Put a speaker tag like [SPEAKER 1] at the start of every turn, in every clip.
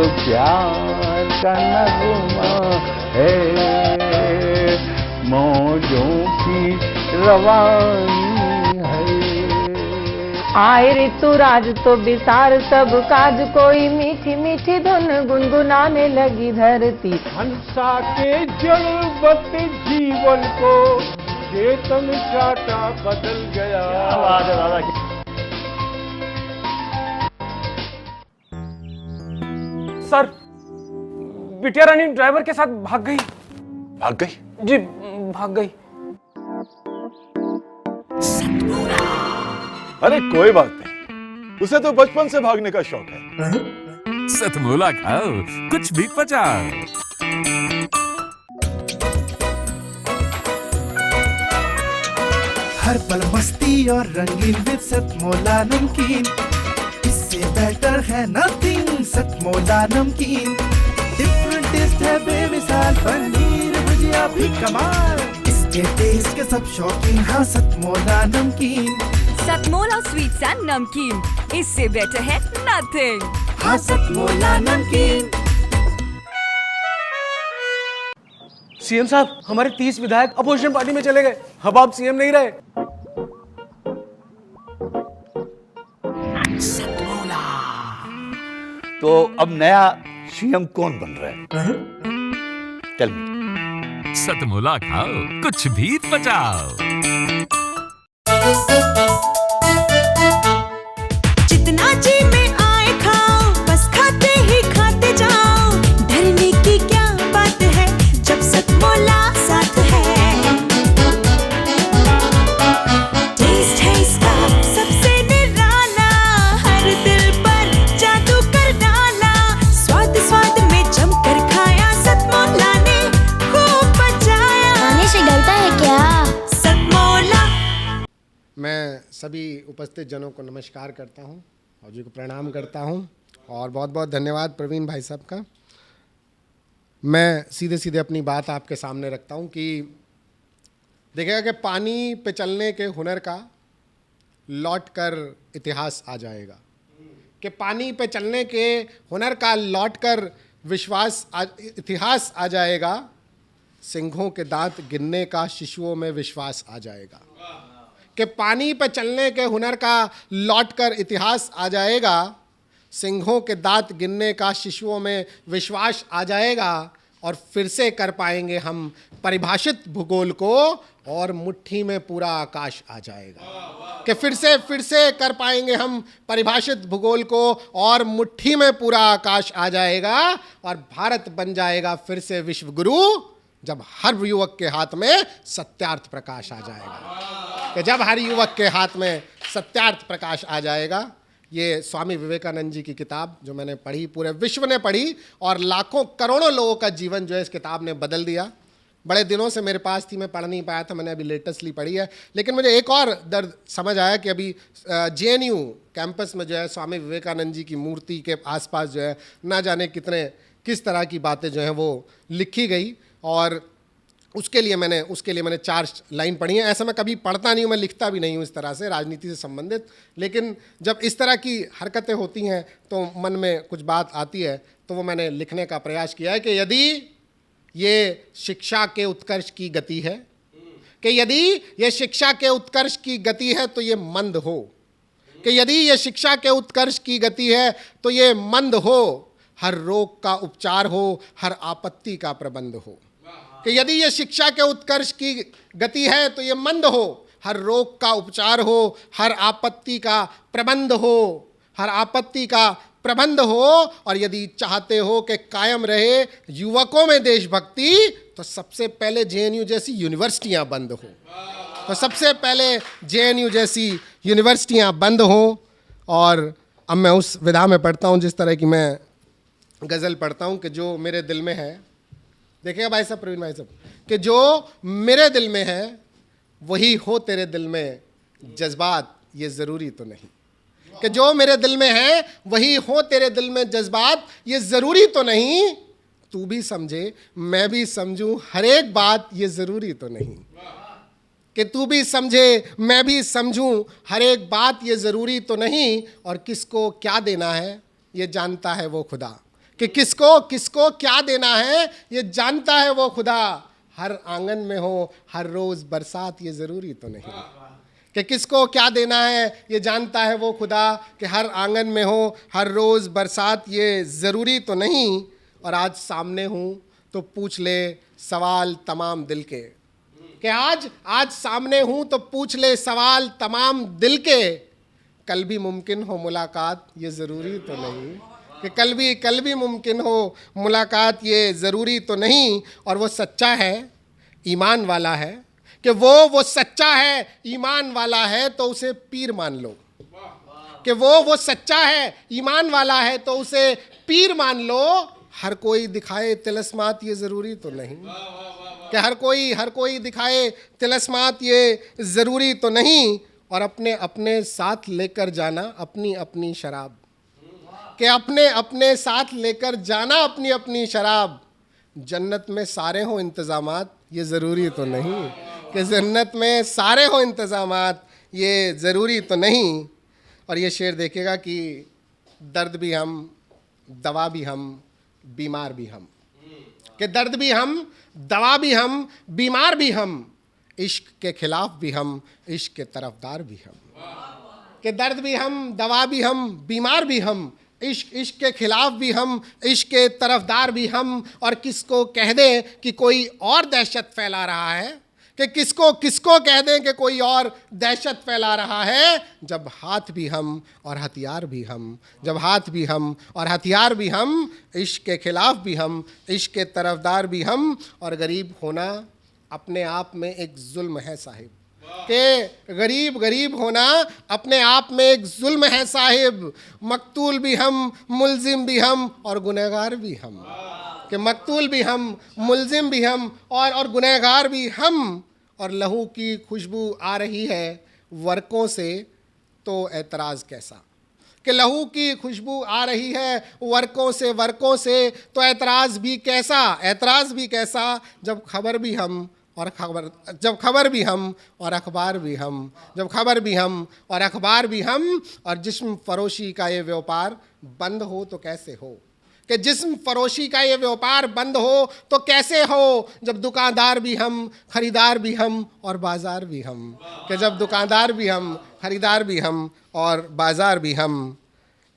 [SPEAKER 1] प्यार का नगमा है, मौजों की रवानी है।
[SPEAKER 2] आए ऋतुराज तो बिसार सब काज, कोई मीठी मीठी धुन गुनगुनाने लगी धरती।
[SPEAKER 3] हंसा के जड़वत जीवन को चेतन चाटा बदल गया।
[SPEAKER 1] आवाज है दादा की।
[SPEAKER 4] सर, बिटिया रानी ड्राइवर के साथ भाग गई।
[SPEAKER 5] भाग गई?
[SPEAKER 4] जी, भाग गई।
[SPEAKER 5] अरे कोई बात नहीं, उसे तो बचपन से भागने का शौक है।
[SPEAKER 6] सतमोला खाओ, कुछ भी पचाओ।
[SPEAKER 7] हर पल मस्ती और रंगीन विद सतमोला नमकीन, इससे बेटर है नथिंग। सतमोला नमकीन डिफरेंट टेस्ट है बेमिसाल, पनीर भुजिया भी कमाल, इसके टेस्ट के सब शौकीन। हाँ सतमोला नमकीन,
[SPEAKER 8] सतमोला स्वीट्स एंड नमकीन, इससे बेटर है नथिंग।
[SPEAKER 7] हाँ सतमोला नमकीन।
[SPEAKER 4] सीएम साहब, हमारे 30 विधायक अपोजिशन पार्टी में चले गए। अब आप सीएम नहीं रहे।
[SPEAKER 5] तो अब नया सीएम कौन बन रहा है? Tell me.
[SPEAKER 6] सतमोला खाओ, कुछ भी पचाओ।
[SPEAKER 8] जितना जी में आए खाओ, बस खाते ही खाते जाओ। डरने की क्या बात है जब सतमोला साथ है। टेस्ट है इसका सबसे निराला, हर दिल पर जादू कर डाला। स्वाद स्वाद में जमकर खाया, सतमोला ने खूब पचाया।
[SPEAKER 9] खाने से गलता है क्या?
[SPEAKER 8] सतमोला।
[SPEAKER 10] मैं सभी उपस्थित जनों को नमस्कार करता हूं और जी को प्रणाम करता हूं, और बहुत बहुत धन्यवाद प्रवीण भाई साहब का। मैं सीधे सीधे अपनी बात आपके सामने रखता हूं कि देखिएगा कि पानी पे चलने के हुनर का लौट कर इतिहास आ जाएगा, कि पानी पे चलने के हुनर का लौट कर इतिहास आ जाएगा। सिंहों के दांत गिनने का शिशुओं में विश्वास आ जाएगा, कि पानी पर चलने के हुनर का लौटकर इतिहास आ जाएगा। सिंहों के दांत गिनने का शिशुओं में विश्वास आ जाएगा, और फिर से कर पाएंगे हम परिभाषित भूगोल को, और मुट्ठी में पूरा आकाश आ जाएगा। कि फिर से कर पाएंगे हम परिभाषित भूगोल को, और मुट्ठी में पूरा आकाश आ जाएगा, और भारत बन जाएगा फिर से विश्व गुरु, जब हर युवक के हाथ में सत्यार्थ प्रकाश आ जाएगा। कि जब हर युवक के हाथ में सत्यार्थ प्रकाश आ जाएगा। ये स्वामी विवेकानंद जी की किताब जो मैंने पढ़ी, पूरे विश्व ने पढ़ी, और लाखों करोड़ों लोगों का जीवन जो है इस किताब ने बदल दिया। बड़े दिनों से मेरे पास थी, मैं पढ़ नहीं पाया था, मैंने अभी लेटेस्टली पढ़ी है। लेकिन मुझे एक और दर्द समझ आया कि अभी JNU कैंपस में जो है स्वामी विवेकानंद जी की मूर्ति के आसपास जो है ना जाने किस तरह की बातें जो हैं वो लिखी गई, और उसके लिए मैंने 4 लाइन पढ़ी हैं। ऐसा मैं कभी पढ़ता नहीं हूँ, मैं लिखता भी नहीं हूँ इस तरह से राजनीति से संबंधित, लेकिन जब इस तरह की हरकतें होती हैं तो मन में कुछ बात आती है, तो वो मैंने लिखने का प्रयास किया है कि यदि ये शिक्षा के उत्कर्ष की गति है, कि यदि ये शिक्षा के उत्कर्ष की गति है तो ये मंद हो, कि यदि ये शिक्षा के उत्कर्ष की गति है तो ये मंद हो, हर रोग का उपचार हो, हर आपत्ति का प्रबंध हो। कि यदि ये शिक्षा के उत्कर्ष की गति है तो ये मंद हो, हर रोग का उपचार हो, हर आपत्ति का प्रबंध हो, हर आपत्ति का प्रबंध हो। और यदि चाहते हो कि कायम रहे युवकों में देशभक्ति, तो सबसे पहले JNU जैसी यूनिवर्सिटियां बंद हो, तो सबसे पहले JNU जैसी यूनिवर्सिटियां बंद हो। और अब मैं उस विधा में पढ़ता हूं जिस तरह की मैं गज़ल पढ़ता हूं, कि जो मेरे दिल में है, देखिएगा भाई साहब, प्रवीण भाई साहब, कि जो मेरे दिल में है वही हो तेरे दिल में, जज्बात ये ज़रूरी तो नहीं। कि जो मेरे दिल में है वही हो तेरे दिल में, जज्बात ये ज़रूरी तो नहीं। तू भी समझे मैं भी समझूं, हर एक बात ये ज़रूरी तो नहीं। कि तू भी समझे मैं भी समझूं, हर एक बात ये ज़रूरी तो नहीं। और किसको क्या देना है ये जानता है वो खुदा। कि किसको किसको क्या देना है ये जानता है वो खुदा। हर आंगन में हो हर रोज बरसात ये जरूरी तो नहीं कि किसको क्या देना है ये जानता है वो खुदा, कि हर आंगन में हो हर रोज बरसात ये जरूरी तो नहीं। और आज सामने हूं तो पूछ ले सवाल तमाम दिल के, कि आज सामने हूं तो पूछ ले सवाल तमाम दिल के। कल भी मुमकिन हो मुलाकात ये ज़रूरी तो नहीं, कि कल भी मुमकिन हो मुलाकात ये ज़रूरी तो नहीं। और वो सच्चा है ईमान वाला है, कि वो सच्चा है ईमान वाला है तो उसे पीर मान लो, कि वो सच्चा है ईमान वाला है तो उसे पीर मान लो। हर कोई दिखाए तिलस्मात ये ज़रूरी तो नहीं, कि हर कोई दिखाए तिलस्मात ये ज़रूरी तो नहीं। और अपने अपने साथ लेकर जाना अपनी अपनी शराब, कि अपने अपने साथ लेकर जाना अपनी अपनी शराब। जन्नत में सारे हों इंतज़ामात ये ज़रूरी तो नहीं, कि जन्नत में सारे हों इंतज़ामात ये ज़रूरी तो नहीं। और ये शेर देखिएगा कि दर्द भी हम, दवा भी हम, बीमार भी हम, कि दर्द भी हम, दवा भी हम, बीमार भी हम, इश्क के खिलाफ भी हम, इश्क के तरफदार भी हम, कि दर्द भी हम, दवा भी हम, बीमार भी हम, इश्क के खिलाफ भी हम, इश्क के तरफदार भी हम। और किसको कह दें कि कोई और दहशत फैला रहा है, कि किसको कह दें कि कोई और दहशत फैला रहा है, जब हाथ भी हम और हथियार भी हम, जब हाथ भी हम और हथियार भी हम, इश्क के खिलाफ भी हम, इश्क के तरफदार भी हम। और गरीब होना अपने आप में एक जुल्म है साहिब, कि गरीब होना अपने आप में एक जुल्म है साहिब। मकतूल भी हम, मुल्जिम भी हम और गुनहगार भी हम, कि मकतूल भी हम, मुल्जिम भी हम और गुनहगार भी हम। और लहू की खुशबू आ रही है वर्कों से तो एतराज़ कैसा, कि लहू की खुशबू आ रही है वर्कों से तो एतराज़ भी कैसा, जब खबर भी हम और खबर भी हम और अखबार भी हम, जब खबर भी हम और अखबार भी हम। और जिस्म फरोशी का ये व्यापार बंद हो तो कैसे हो, कि जिस्म फरोशी का ये व्यापार बंद हो तो कैसे हो, जब दुकानदार भी हम, खरीदार भी हम और बाजार भी हम, कि जब दुकानदार भी हम, खरीदार भी हम और बाजार भी हम,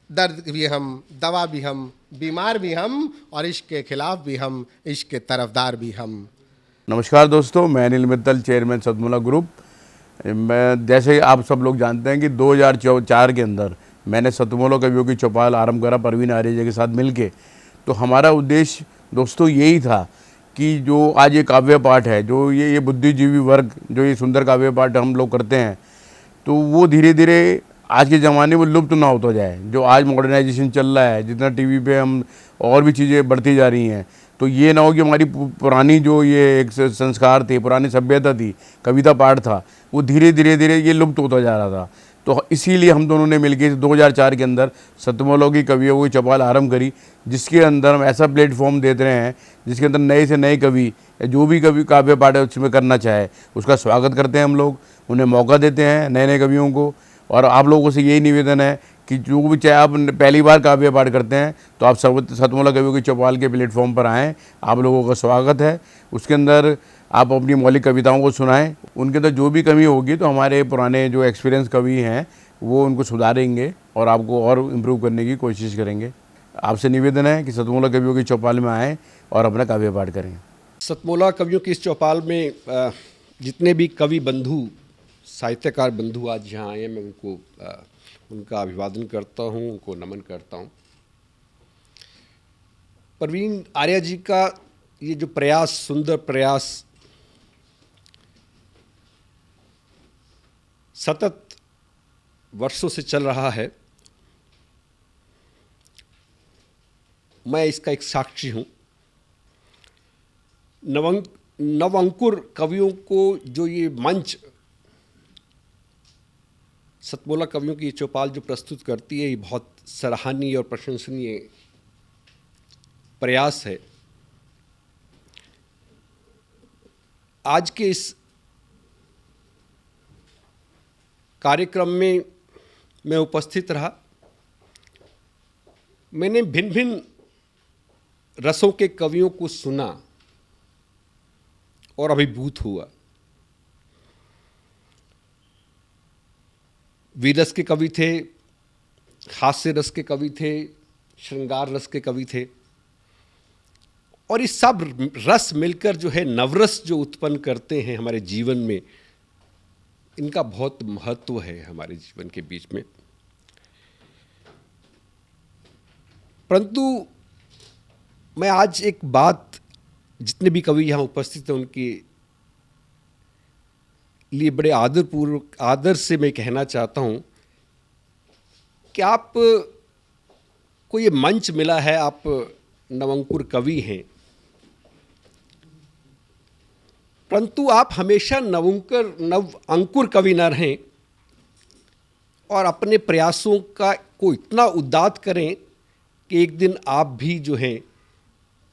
[SPEAKER 10] दर्द भी हम, दवा भी हम, बीमार भी हम और इश्क के खिलाफ भी हम, इश्क के तरफदार भी हम।
[SPEAKER 9] नमस्कार दोस्तों, मैं अनिल मित्तल, चेयरमैन सतमोला ग्रुप। मैं जैसे आप सब लोग जानते हैं कि 2004 के अंदर मैंने सतमोला कवियों की चौपाल आरंभ करा परवीन आर्य जी के साथ मिलके। तो हमारा उद्देश्य दोस्तों यही था कि जो आज ये काव्य पाठ है, जो ये बुद्धिजीवी वर्ग जो ये सुंदर काव्य पाठ हम लोग करते हैं, तो वो धीरे धीरे आज के ज़माने में लुप्त ना होता जाए। जो आज मॉडर्नाइजेशन चल रहा है, जितना टीवी पे हम और भी चीज़ें बढ़ती जा रही हैं, तो ये ना हो कि हमारी पुरानी जो ये एक संस्कार थे, पुरानी सभ्यता थी, कविता पाठ था, वो धीरे धीरे ये लुप्त होता जा रहा था। तो इसीलिए हम दोनों ने मिलकर 2004 के अंदर सतमोला की कवियों की चौपाल आरंभ करी, जिसके अंदर हम ऐसा प्लेटफॉर्म देते रहे हैं जिसके अंदर नए से नए कवि जो भी कवि काव्य पाठ है उसमें करना चाहे उसका स्वागत करते हैं हम लोग, उन्हें मौका देते हैं नए नए कवियों को। और आप लोगों से यही निवेदन है कि जो भी चाहे आप पहली बार काव्य पाठ करते हैं तो आप सतमोला कवियों की चौपाल के प्लेटफॉर्म पर आएँ, आप लोगों का स्वागत है। उसके अंदर आप अपनी मौलिक कविताओं को सुनाएं, उनके अंदर जो भी कमी होगी तो हमारे पुराने जो एक्सपीरियंस कवि हैं वो उनको सुधारेंगे और आपको और इम्प्रूव करने की कोशिश करेंगे। आपसे निवेदन है कि सतमोला कवियों की चौपाल में आएँ और अपना काव्य पाठ करें।
[SPEAKER 11] सतमोला कवियों की इस चौपाल में जितने भी कवि बंधु, साहित्यकार बंधु आज यहाँ आए हैं, मैं उनको उनका अभिवादन करता हूँ, उनको नमन करता हूँ। परवीन आर्य जी का ये जो प्रयास, सुंदर प्रयास, सतत वर्षों से चल रहा है, मैं इसका एक साक्षी हूँ। नवअंकुर कवियों को जो ये मंच सतमोला कवियों की ये चौपाल जो प्रस्तुत करती है, ये बहुत सराहनीय और प्रशंसनीय प्रयास है। आज के इस कार्यक्रम में मैं उपस्थित रहा। मैंने भिन्न भिन्न रसों के कवियों को सुना और अभिभूत हुआ। वीर रस के कवि थे, हास्य रस के कवि थे, श्रृंगार रस के कवि थे, और ये सब रस मिलकर जो है नवरस जो उत्पन्न करते हैं हमारे जीवन में, इनका बहुत महत्व है हमारे जीवन के बीच में। परंतु मैं आज एक बात जितने भी कवि यहाँ उपस्थित हैं उनके लिए बड़े आदरपूर्वक आदर से मैं कहना चाहता हूँ कि आप को ये मंच मिला है, आप नवंकुर कवि हैं, परंतु आप हमेशा नव अंकुर कवि न रहें और अपने प्रयासों को इतना उद्दात करें कि एक दिन आप भी जो हैं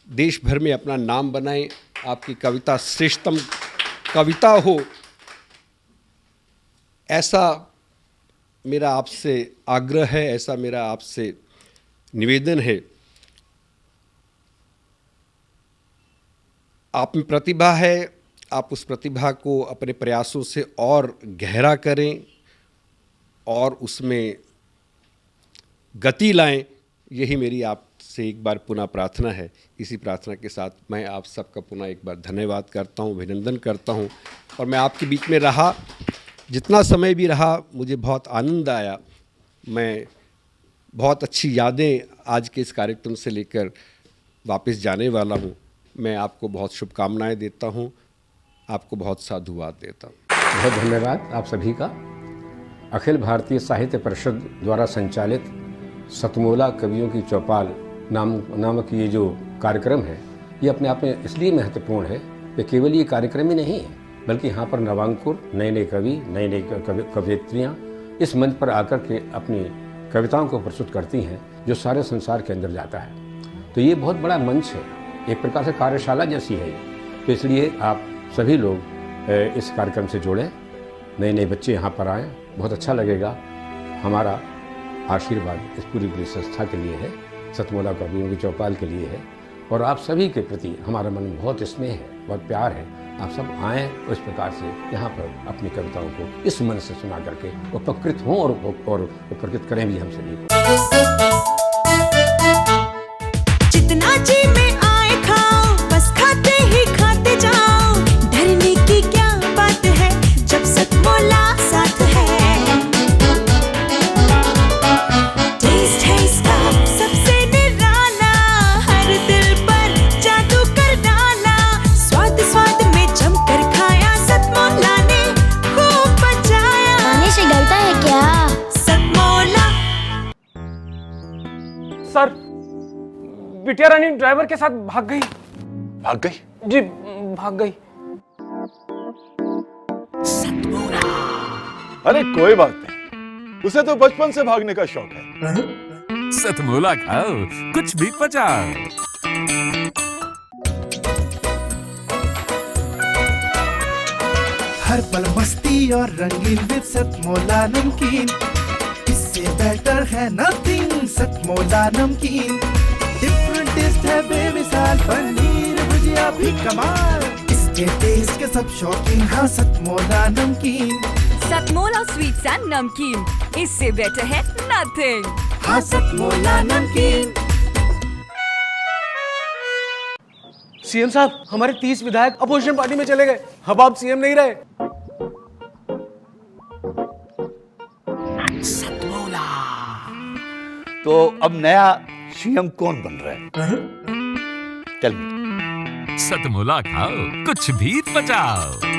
[SPEAKER 11] देश भर में अपना नाम बनाएं, आपकी कविता श्रेष्ठतम कविता हो, ऐसा मेरा आपसे आग्रह है, ऐसा मेरा आपसे निवेदन है। आप में प्रतिभा है, आप उस प्रतिभा को अपने प्रयासों से और गहरा करें और उसमें गति लाएं, यही मेरी आपसे एक बार पुनः प्रार्थना है। इसी प्रार्थना के साथ मैं आप सबका पुनः एक बार धन्यवाद करता हूँ, अभिनंदन करता हूँ। और मैं आपके बीच में रहा, जितना समय भी रहा, मुझे बहुत आनंद आया। मैं बहुत अच्छी यादें आज के इस कार्यक्रम से लेकर वापस जाने वाला हूँ। मैं आपको बहुत शुभकामनाएं देता हूँ, आपको बहुत साधुवाद देता हूँ।
[SPEAKER 12] बहुत धन्यवाद आप सभी का। अखिल भारतीय साहित्य परिषद द्वारा संचालित सतमोला कवियों की चौपाल नामक ये जो कार्यक्रम है, ये अपने आप में इसलिए महत्वपूर्ण है कि केवल ये कार्यक्रम ही नहीं है, बल्कि यहाँ पर नवांकुर, नए नए कवि, नए नए कवयित्रियाँ इस मंच पर आकर के अपनी कविताओं को प्रस्तुत करती हैं, जो सारे संसार के अंदर जाता है। तो ये बहुत बड़ा मंच है, एक प्रकार से कार्यशाला जैसी है। तो इसलिए आप सभी लोग इस कार्यक्रम से जुड़ें, नए नए बच्चे यहाँ पर आएँ, बहुत अच्छा लगेगा। हमारा आशीर्वाद इस पूरी संस्था के लिए है, सतमोला कवियों की चौपाल के लिए है, और आप सभी के प्रति हमारा मन में बहुत स्नेह है, बहुत प्यार है। आप सब आएँ, उस प्रकार से यहाँ पर अपनी कविताओं को इस मन से सुना करके उपकृत हों और उपकृत करें भी हम सभी को।
[SPEAKER 8] जितना जी में आए खाओ, बस खाते ही खाते जाओ, डरने की क्या बात है जब सतमोला साथ है। टेस्ट है इसका सबसे निराला, हर दिल पर जादू कर डाला, स्वाद स्वाद में जमकर खाया, सतमोला ने खूब बचाया।
[SPEAKER 13] खाने से गलता है क्या?
[SPEAKER 8] सतमोला।
[SPEAKER 4] सर, बिटिया रानी ड्राइवर के साथ भाग गई।
[SPEAKER 5] भाग गई?
[SPEAKER 4] जी, भाग गई।
[SPEAKER 14] अरे कोई बात नहीं, उसे तो बचपन से भागने का शौक है।
[SPEAKER 6] सतमोला खाओ, कुछ भी पचाओ।
[SPEAKER 7] हर पल मस्ती और रंगीन विद सतमोला नमकीन, इससे बेटर है नथिंग। सतमोला नमकीन डिफरेंट टेस्ट है बेमिसाल, पनीर भुजिया भी कमाल, इसके टेस्ट के सब शौकीन। हाँ सतमोला नमकीन,
[SPEAKER 15] सतमोला स्वीट्स एंड नमकीन, इससे बेटर है नथिंग।
[SPEAKER 7] हाँ सतमोला नमकीन।
[SPEAKER 4] सीएम साहब, हमारे 30 विधायक अपोजिशन पार्टी में चले गए। अब आप सीएम नहीं रहे।
[SPEAKER 5] सतमोला। तो अब नया सीएम कौन बन रहा है? Tell me.
[SPEAKER 6] सतमोला खाओ, कुछ भी पचाओ।